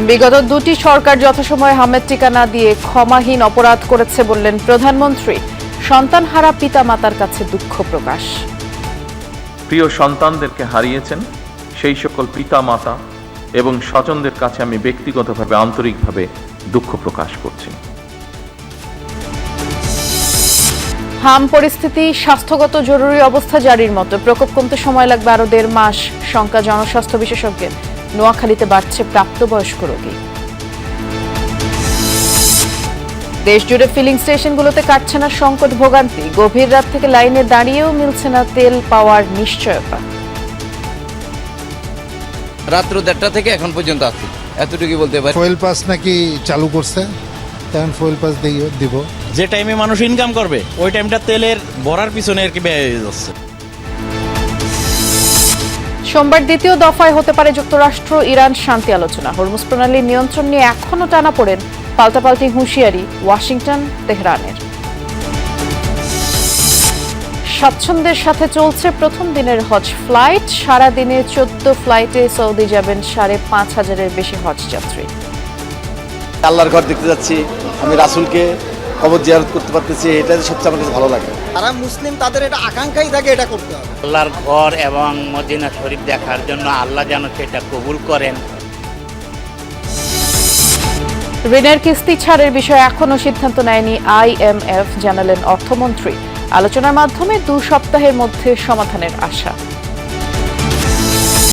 বিগত দুটি সরকার যথাসময়ে হামের টিকা না দিয়ে ক্ষমাহীন অপরাধ করেছে বললেন প্রধানমন্ত্রী। সন্তানহারা পিতামাতার কাছে দুঃখ প্রকাশ। প্রিয় সন্তানদেরকে হারিয়েছেন সেই সকল পিতামাতা এবং স্বজনদের কাছে আমি ব্যক্তিগতভাবে আন্তরিকভাবে দুঃখ প্রকাশ করছি। হাম পরিস্থিতি, স্বাস্থ্যগত জরুরি অবস্থা জারির মতো প্রকোপ কমতে সময় লাগবে আরো 1.5 মাস, শঙ্কা জনস্বাস্থ্য বিশেষজ্ঞের। নোয়াখালীতে বাড়ছে প্রাপ্তবয়স্ক রোগী। দেশজুড়ে ফিলিং স্টেশনগুলোতে কাটছে না সংকট ভোগান্তি। গভীর রাত থেকে লাইনে দাঁড়িয়েও মিলছে না তেল পাওয়ার নিশ্চয়তা। রাত্র 1:30 থেকে এখন পর্যন্ত আছি, এতটুকু বলতে পারি। ফুয়েল পাস নাকি চালু করছে, তখন ফুয়েল পাস দিব। যে টাইমে মানুষ ইনকাম করবে ওই টাইমটা তেলের ভরার পিছনে আর কি ব্যয় হয়ে যাচ্ছে। সোমবার দ্বিতীয় দফায় হতে পারে যুক্তরাষ্ট্র ইরান শান্তি আলোচনা। হরমুজ প্রণালীর নিয়ন্ত্রণ নিয়ে এখনো টানাপোড়েন, পাল্টাপাল্টি হুঁশিয়ারি ওয়াশিংটন তেহরানের। স্বাচ্ছন্দ্যের সাথে চলছে প্রথম দিনের হজ ফ্লাইট। সারাদিনে 14 ফ্লাইটে সৌদি যাবেন 5,500-এর বেশি হজ যাত্রী। আল্লাহর ঘর দেখতে যাচ্ছি, আমি রাসূলকে কবর জিয়ারত করতে পারতেছি, এটা সবচেয়ে আমার কাছে ভালো লাগে। তারা মুসলিম, তাদের এটা আকাঙ্ক্ষাই থাকে, এটা করতে হবে। আল্লাহর ঘর এবং মদিনা শরীফ দেখার জন্য আল্লাহ যেন সেটা কবুল করেন। ঋণের কিস্তি ছাড়ের বিষয়ে এখনো সিদ্ধান্ত নেয়নি IMF, জানালেন অর্থমন্ত্রী। আলোচনার মাধ্যমে 2 সপ্তাহের মধ্যে সমাধানের আশা।